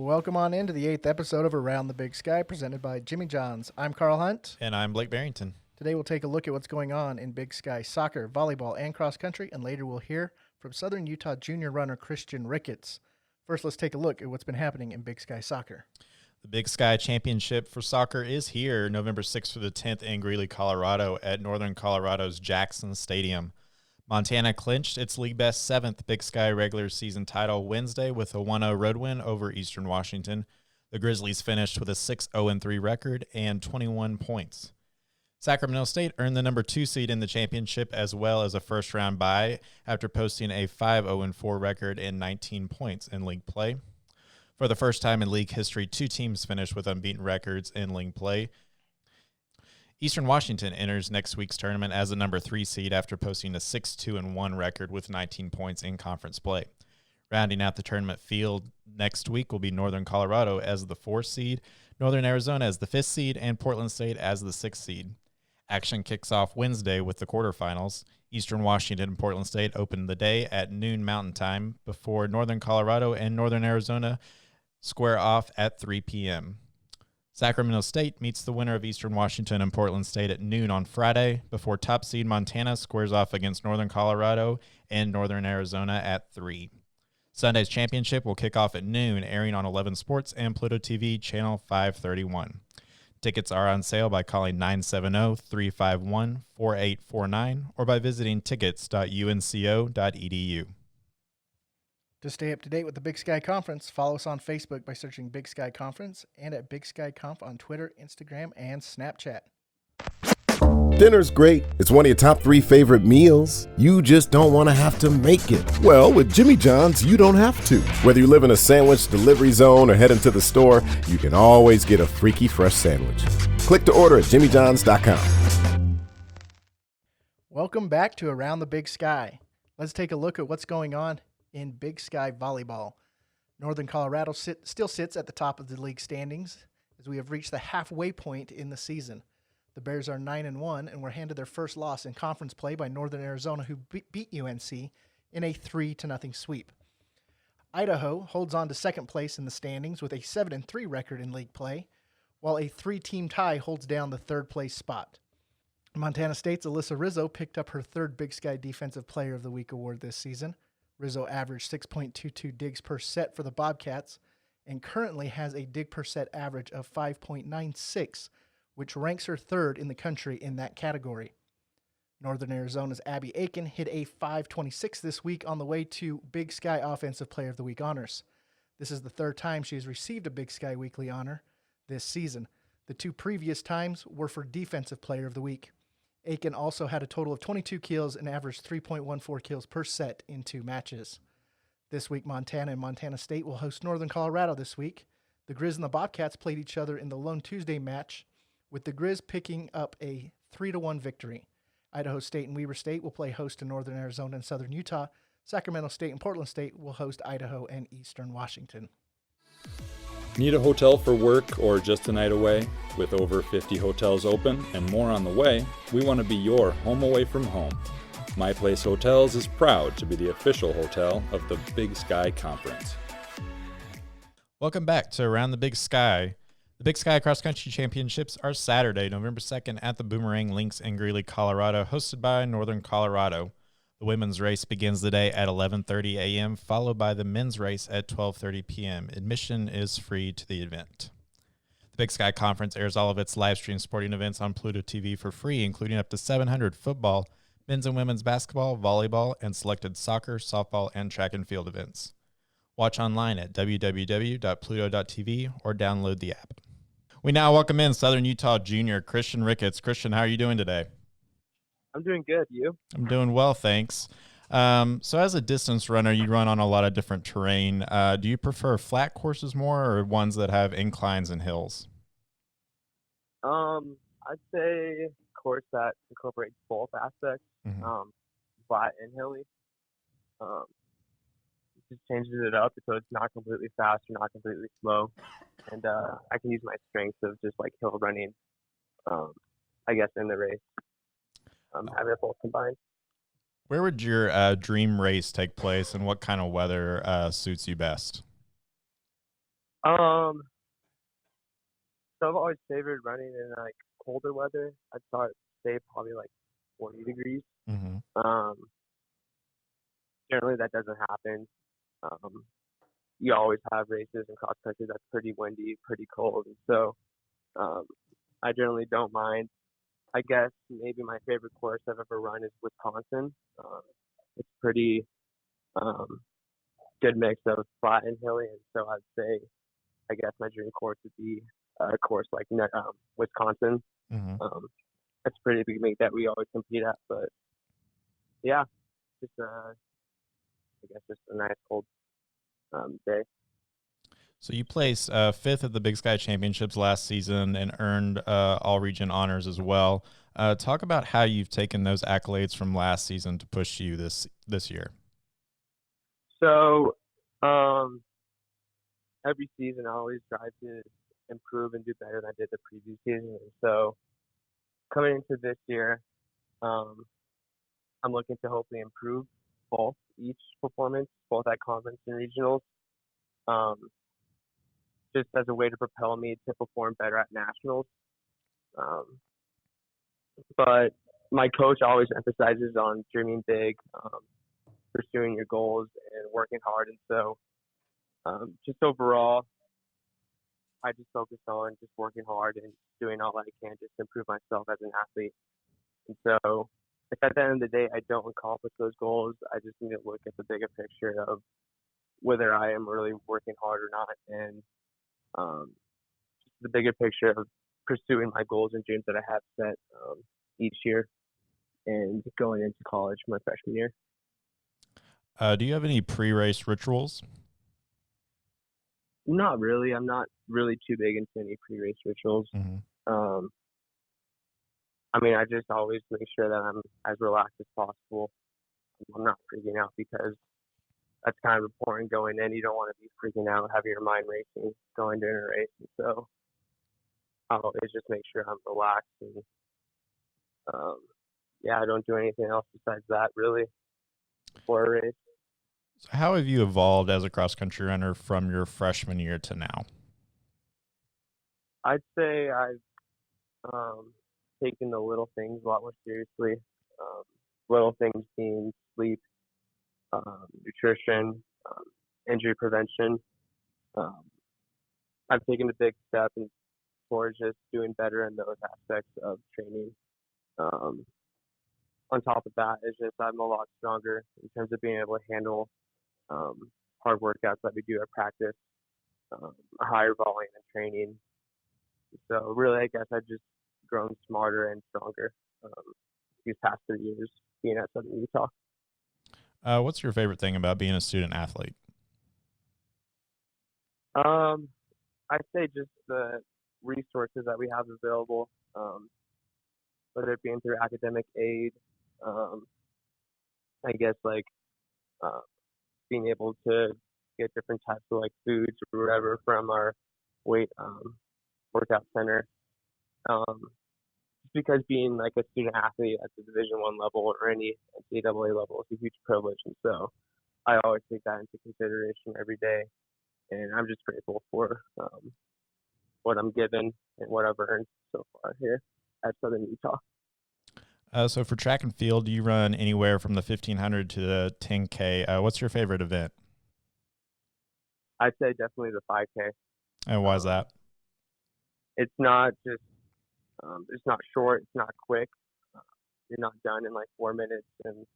Welcome on into the 8th episode of Around the Big Sky, presented by Jimmy John's. I'm Karl Hunt. And I'm Blake Barington. Today we'll take a look at what's going on in Big Sky soccer, volleyball, and cross country, and later we'll hear from Southern Utah junior runner Christian Ricketts. First, let's take a look at what's been happening in Big Sky soccer. The Big Sky Championship for soccer is here November 6th through the 10th in Greeley, Colorado at Northern Colorado's Jackson Stadium. Montana clinched its league best 7th Big Sky regular season title Wednesday with a 1-0 road win over Eastern Washington. The Grizzlies finished with a 6-0-3 record and 21 points. Sacramento State earned the number 2 seed in the championship as well as a first-round bye after posting a 5-0-4 record and 19 points in league play. For the first time in league history, 2 teams finished with unbeaten records in league play. Eastern Washington enters next week's tournament as the number 3 seed after posting a 6-2-1 record with 19 points in conference play. Rounding out the tournament field next week will be Northern Colorado as the 4th seed, Northern Arizona as the 5th seed, and Portland State as the 6th seed. Action kicks off Wednesday with the quarterfinals. Eastern Washington and Portland State open the day at noon Mountain Time before Northern Colorado and Northern Arizona square off at 3 p.m. Sacramento State meets the winner of Eastern Washington and Portland State at noon on Friday before top seed Montana squares off against Northern Colorado and Northern Arizona at 3. Sunday's championship will kick off at noon, airing on 11 Sports and Pluto TV Channel 531. Tickets are on sale by calling 970-351-4849 or by visiting tickets.unco.edu. To stay up to date with the Big Sky Conference, follow us on Facebook by searching Big Sky Conference and at Big Sky Conf on Twitter, Instagram, and Snapchat. Dinner's great. It's one of your top 3 favorite meals. You just don't want to have to make it. Well, with Jimmy John's, you don't have to. Whether you live in a sandwich delivery zone or head into the store, you can always get a freaky fresh sandwich. Click to order at jimmyjohns.com. Welcome back to Around the Big Sky. Let's take a look at what's going on in Big Sky volleyball. Northern Colorado still sits at the top of the league standings as we have reached the halfway point in the season. The Bears are 9-1 and were handed their first loss in conference play by Northern Arizona, who beat UNC in a 3-0 sweep. Idaho holds on to second place in the standings with a 7-3 record in league play, while a 3-team tie holds down the third place spot. Montana State's Alyssa Rizzo picked up her 3rd Big Sky Defensive Player of the Week award this season. Rizzo averaged 6.22 digs per set for the Bobcats and currently has a dig per set average of 5.96, which ranks her 3rd in the country in that category. Northern Arizona's Abby Aiken hit a 5.26 this week on the way to Big Sky Offensive Player of the Week honors. This is the 3rd time she has received a Big Sky Weekly honor this season. The 2 previous times were for Defensive Player of the Week. Aiken also had a total of 22 kills and averaged 3.14 kills per set in 2 matches. This week, Montana and Montana State will host Northern Colorado this week. The Grizz and the Bobcats played each other in the Lone Tuesday match, with the Grizz picking up a 3-1 victory. Idaho State and Weber State will play host to Northern Arizona and Southern Utah. Sacramento State and Portland State will host Idaho and Eastern Washington. Need a hotel for work or just a night away? With over 50 hotels open and more on the way, we want to be your home away from home. My Place Hotels is proud to be the official hotel of the Big Sky Conference. Welcome back to Around the Big Sky. The Big Sky Cross Country Championships are Saturday, November 2nd at the Boomerang Links in Greeley, Colorado, hosted by Northern Colorado. The women's race begins the day at 11:30 a.m., followed by the men's race at 12:30 p.m. Admission is free to the event. The Big Sky Conference airs all of its live stream sporting events on Pluto TV for free, including up to 700 football, men's and women's basketball, volleyball, and selected soccer, softball, and track and field events. Watch online at www.pluto.tv or download the app. We now welcome in Southern Utah junior Christian Ricketts. Christian, how are you doing today? I'm doing good. You? I'm doing well, thanks. So as a distance runner, you run on a lot of different terrain. Do you prefer flat courses more or ones that have inclines and hills? I'd say a course that incorporates both aspects, flat and hilly. Just changes it up so it's not completely fast or not completely slow. And I can use my strengths of just like hill running, I guess, in the race. Have it both combined. Where would your dream race take place, and what kind of weather suits you best? Um, so I've always favored running in like colder weather. I'd start say probably like 40 degrees. Mm-hmm. Um, Generally that doesn't happen. Um, you always have races in cross country that's pretty windy, pretty cold, and so um, I generally don't mind. I guess maybe my favorite course I've ever run is Wisconsin. It's pretty um, good mix of flat and hilly, and so I'd say I guess my dream course would be a course like Wisconsin. Mm-hmm. That's a pretty big meet that we always compete at, but yeah, just I guess just a nice cold day. So you placed fifth at the Big Sky Championships last season and earned all region honors as well. Talk about how you've taken those accolades from last season to push you this year. So every season I always try to improve and do better than I did the previous season. And so coming into this year, I'm looking to hopefully improve each performance, both at conference and regionals, just as a way to propel me to perform better at nationals. Um, but my coach always emphasizes on dreaming big, pursuing your goals, and working hard. And so just overall, I just focus on just working hard and doing all I can just to improve myself as an athlete. And so if at the end of the day I don't accomplish those goals, I just need to look at the bigger picture of whether I am really working hard or not, and just the bigger picture of pursuing my goals and dreams that I have set each year and going into college my freshman year. Do you have any pre-race rituals? Not really. I'm not really too big into any pre-race rituals. Mm-hmm. I mean, I just always make sure that I'm as relaxed as possible. I'm not freaking out because that's kind of important going in. You don't want to be freaking out, having your mind racing going during a race. And so I'll always just make sure I'm relaxed and yeah, I don't do anything else besides that really before a race. So how have you evolved as a cross-country runner from your freshman year to now? I'd say I've taken the little things a lot more seriously. Little things being sleep, nutrition, injury prevention. I've taken a big step towards just doing better in those aspects of training. On top of that, it's just I'm a lot stronger in terms of being able to handle hard workouts that we do at practice, a higher volume in training. So really, I guess I've just grown smarter and stronger these past 3 years being at Southern Utah. What's your favorite thing about being a student athlete? I'd say just the resources that we have available, whether it being through academic aid, I guess like being able to get different types of like foods or whatever from our workout center. Just because being like a student athlete at the Division I level or any NCAA level is a huge privilege, and so I always take that into consideration every day. And I'm just grateful for what I'm given and what I've earned so far here at Southern Utah. So for track and field, you run anywhere from the 1500 to the 10K. What's your favorite event? I'd say definitely the 5K. And why is that? It's not just, it's not short, it's not quick. You're not done in like 4 minutes, and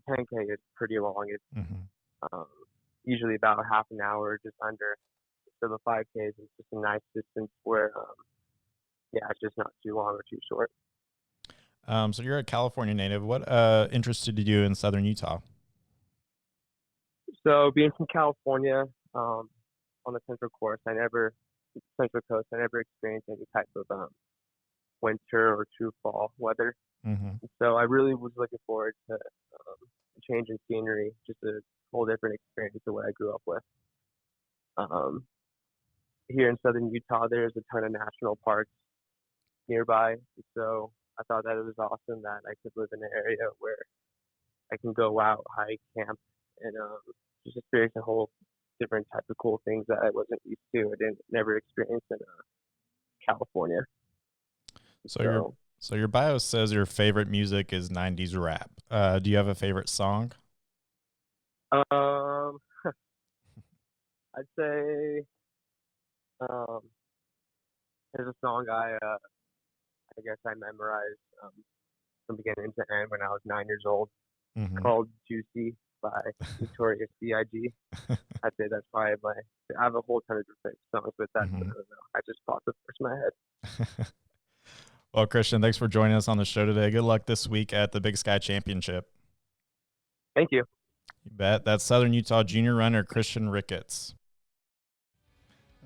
10K is pretty long. It's usually about half an hour, just under. So the 5K is just a nice distance where, yeah, it's just not too long or too short. So you're a California native. What interested you in Southern Utah? So being from California, on the Central Coast, I never experienced any type of winter or true fall weather. Mm-hmm. So I really was looking forward to a change in scenery, just a whole different experience than what I grew up with. Here in Southern Utah, there's a ton of national parks nearby, so I thought that it was awesome that I could live in an area where I can go out, hike, camp, and just experience a whole different types of cool things that I wasn't used to. I didn't never experience in California. So your bio says your favorite music is 90s rap. Do you have a favorite song? I'd say there's a song I guess I memorized from beginning to end when I was 9 years old, called "Juicy" by Notorious B.I.G. I'd say that's probably I have a whole ton of different songs, but that's I don't know. I just popped the first in my head. Well, Christian, thanks for joining us on the show today. Good luck this week at the Big Sky Championship. Thank you. You bet. That's Southern Utah junior runner Christian Ricketts.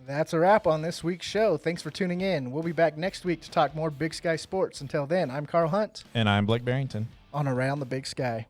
That's a wrap on this week's show. Thanks for tuning in. We'll be back next week to talk more Big Sky sports. Until then, I'm Karl Hunt. And I'm Blake Barington. On Around the Big Sky.